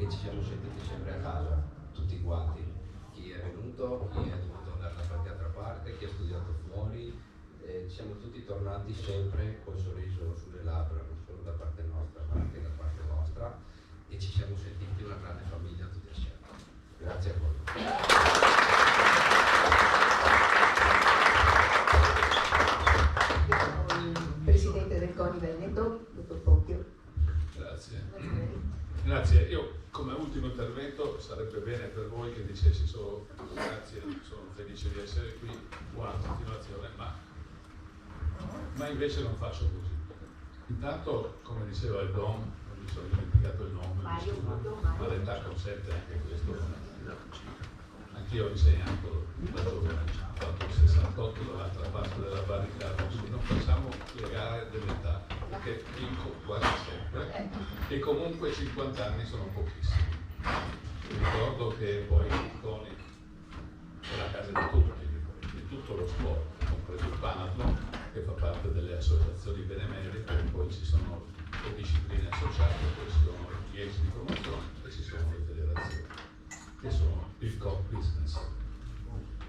e ci siamo sentiti sempre a casa, tutti quanti, chi è venuto, chi è dovuto andare da qualche altra parte, chi ha studiato fuori, siamo tutti tornati sempre col sorriso sulle labbra, non solo da parte nostra ma anche da parte vostra, e ci siamo sentiti una grande famiglia tutti assieme. Grazie a voi. Presidente del CONI Veneto, dottor Poggio. Grazie. Grazie. Io come ultimo intervento sarebbe bene per voi che dicessi solo grazie, sono felice di essere qui, buona continuazione, ma invece non faccio così. Intanto, come diceva il Don, non mi sono dimenticato il nome, ma l'età consente anche questo. Anch'io ho insegnato da giovane, ho fatto il 68 dall'altra parte della barricata, quindi non facciamo le gare dell'età, perché vinco quasi sempre e comunque 50 anni sono pochissimi. Mi ricordo che poi il CONI è la casa di tutti, di tutto lo sport, compreso il Panathlon, che fa parte delle associazioni benemerite, poi ci sono le discipline associate, poi ci sono i 10 di promozione e ci sono le federazioni, che sono il core business.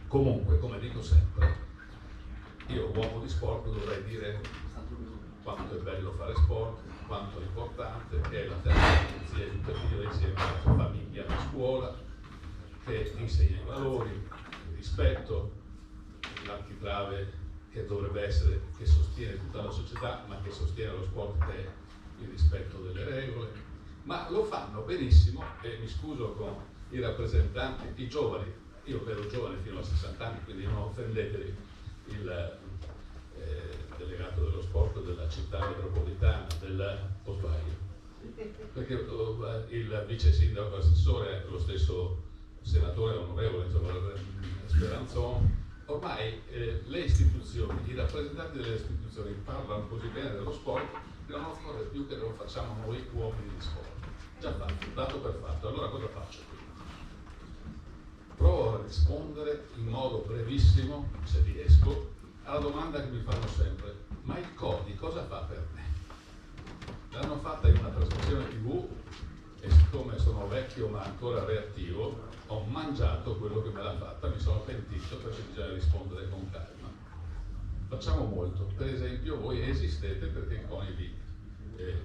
Comunque, come dico sempre, io uomo di sport dovrei dire quanto è bello fare sport, quanto è importante, che è la terapia educativa insieme alla sua famiglia, alla scuola, che insegna i valori, il rispetto, l'architrave che dovrebbe essere, che sostiene tutta la società, ma che sostiene lo sport, che è il rispetto delle regole. Ma lo fanno benissimo, e mi scuso con i rappresentanti, i giovani, io ero giovane fino a 60 anni, quindi non offendetevi il delegato dello sport della città metropolitana, o sbaglio, perché il vice sindaco assessore è lo stesso senatore onorevole, insomma, Speranzon. Ormai le istituzioni, i rappresentanti delle istituzioni parlano così bene dello sport che non occorre più che lo facciamo noi uomini di sport. Già fatto, dato per fatto. Allora cosa faccio qui? Provo a rispondere in modo brevissimo, se riesco, alla domanda che mi fanno sempre: ma il CONI cosa fa per me? L'hanno fatta in una trasmissione TV e siccome sono vecchio ma ancora reattivo, ho mangiato quello che me l'ha fatta, mi sono pentito perché bisogna rispondere con calma. Facciamo molto, per esempio voi esistete perché il CONI vi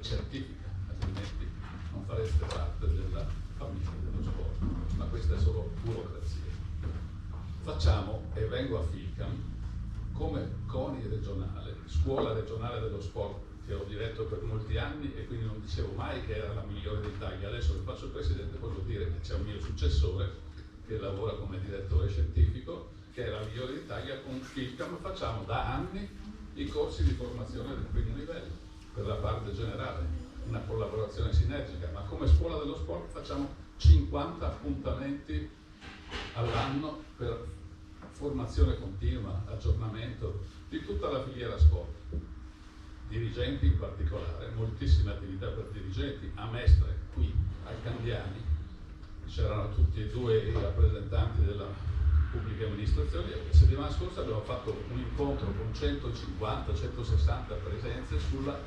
certifica, altrimenti non fareste parte della famiglia dello sport, ma questa è solo burocrazia. Facciamo, e vengo a Filcam, come CONI regionale, scuola regionale dello sport, che ho diretto per molti anni e quindi non dicevo mai che era la migliore d'Italia. Adesso che faccio il presidente posso dire che c'è un mio successore che lavora come direttore scientifico, che è la migliore d'Italia. Con Filcam facciamo da anni i corsi di formazione del primo livello per la parte generale, una collaborazione sinergica, ma come scuola dello sport facciamo 50 appuntamenti all'anno per formazione continua, aggiornamento di tutta la filiera sport, dirigenti in particolare, moltissime attività per dirigenti. A Mestre, qui ai Candiani, c'erano tutti e due i rappresentanti della pubblica amministrazione. La settimana scorsa abbiamo fatto un incontro con 150-160 presenze sulla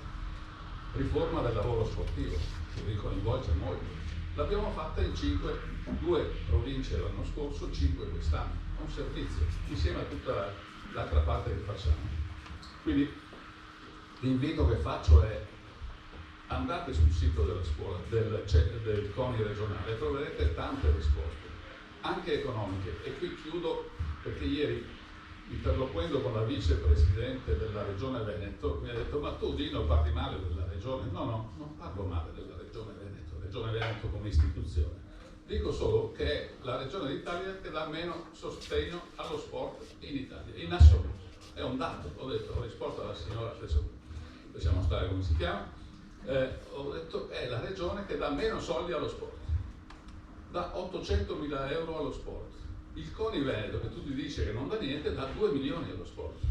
riforma del lavoro sportivo, che vi coinvolge molto. L'abbiamo fatta in 2 province l'anno scorso, 5 quest'anno, un servizio, insieme a tutta l'altra parte che facciamo. Quindi l'invito che faccio è: andate sul sito della scuola, del CONI regionale, e troverete tante risposte, anche economiche. E qui chiudo, perché ieri, interloquendo con la vicepresidente della regione Veneto, mi ha detto: ma tu Dino parli male della regione? No, non parlo male della regione Veneto come istituzione. Dico solo che è la regione d'Italia che dà meno sostegno allo sport in Italia, in assoluto. È un dato, ho risposto alla signora, adesso possiamo stare come si chiama, ho detto è la regione che dà meno soldi allo sport, dà 800.000 euro allo sport. Il CONI Veneto, che tu ti dici che non dà niente, dà 2 milioni allo sport.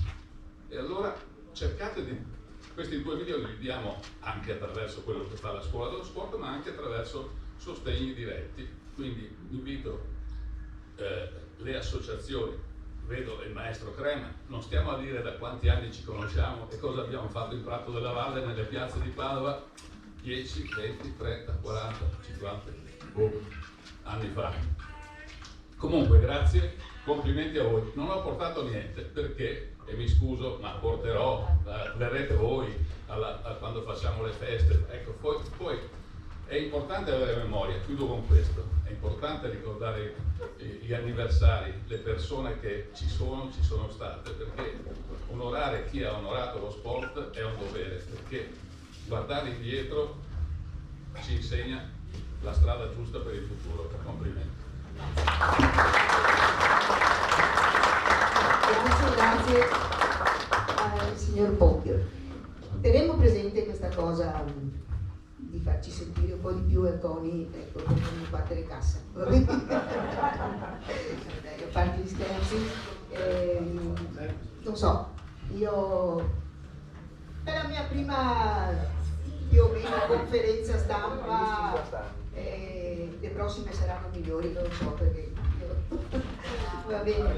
E allora cercate di... Questi 2 milioni li diamo anche attraverso quello che fa la scuola dello sport, ma anche attraverso sostegni diretti. Quindi invito le associazioni, vedo il maestro Crema, non stiamo a dire da quanti anni ci conosciamo e cosa abbiamo fatto in Prato della Valle, nelle piazze di Padova, 10, 20, 30, 40, 50, anni fa. Comunque grazie, complimenti a voi. Non ho portato niente perché, e mi scuso, ma porterò, verrete voi quando facciamo le feste. Ecco, poi è importante avere memoria, chiudo con questo, è importante ricordare gli anniversari, le persone che ci sono state, perché onorare chi ha onorato lo sport è un dovere, perché guardare indietro ci insegna la strada giusta per il futuro. Complimenti. Grazie al signor Poggio. Terremo presente questa cosa di farci sentire un po' di più Erconi, ecco, per non battere cassa. Dai, a parte gli scherzi, non so, io per la mia prima più o meno conferenza stampa, le prossime saranno migliori, non lo so perché va bene.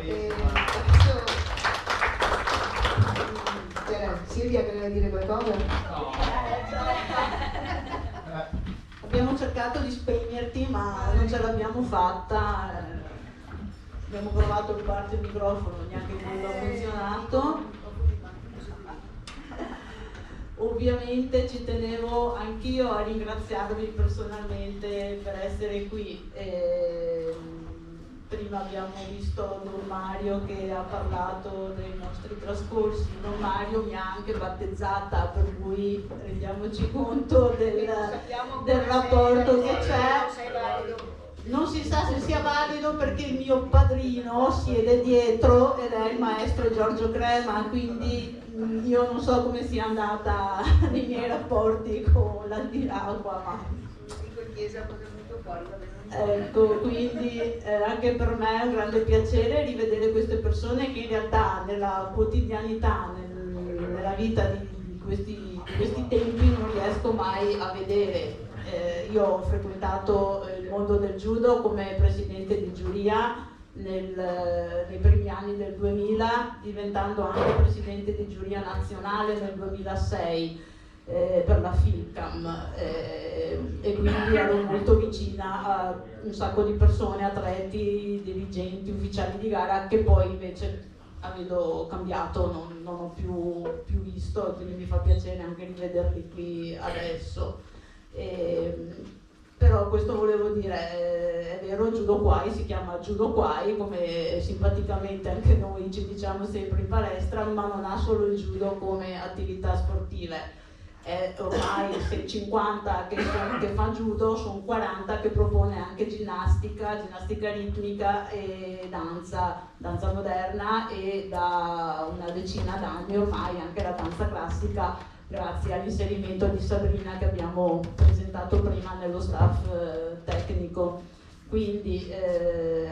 Adesso Silvia, voleva dire qualcosa? No. Abbiamo cercato di spegnerti ma non ce l'abbiamo fatta, abbiamo provato a rubarti il microfono, neanche quello ha funzionato. Ovviamente ci tenevo anch'io a ringraziarvi personalmente per essere qui. Prima abbiamo visto Don Mario che ha parlato dei nostri trascorsi. Don Mario mi ha anche battezzata, per cui rendiamoci conto del rapporto che c'è. Non si sa se sia valido perché il mio padrino siede dietro ed è il maestro Giorgio Crema, quindi io non so come sia andata nei miei rapporti con l'Antiracqua, ma ecco, quindi anche per me è un grande piacere rivedere queste persone che in realtà nella quotidianità, nella vita di questi tempi non riesco mai a vedere. Io ho frequentato il mondo del judo come presidente di giuria nei primi anni del 2000, diventando anche presidente di giuria nazionale nel 2006 per la FILCAM, e quindi ero molto vicina a un sacco di persone, atleti, dirigenti, ufficiali di gara che poi invece avendo cambiato non ho più visto, quindi mi fa piacere anche rivederli qui adesso. Però questo volevo dire, è vero, Judo Kwai si chiama Judo Kwai, come simpaticamente anche noi ci diciamo sempre in palestra, ma non ha solo il judo come attività sportive. Ormai 50 che fa judo, sono 40 che propone anche ginnastica ritmica e danza moderna, e da una decina d'anni ormai anche la danza classica, grazie all'inserimento di Sabrina che abbiamo presentato prima nello staff tecnico. Quindi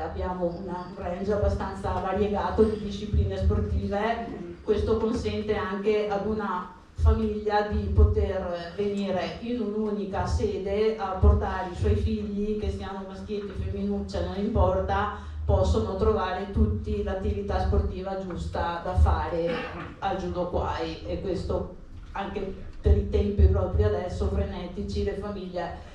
abbiamo un range abbastanza variegato di discipline sportive. Questo consente anche ad una famiglia di poter venire in un'unica sede a portare i suoi figli, che siano maschietti, femminucce, non importa, possono trovare tutti l'attività sportiva giusta da fare al Judo Kwai, e questo anche per i tempi proprio adesso frenetici, le famiglie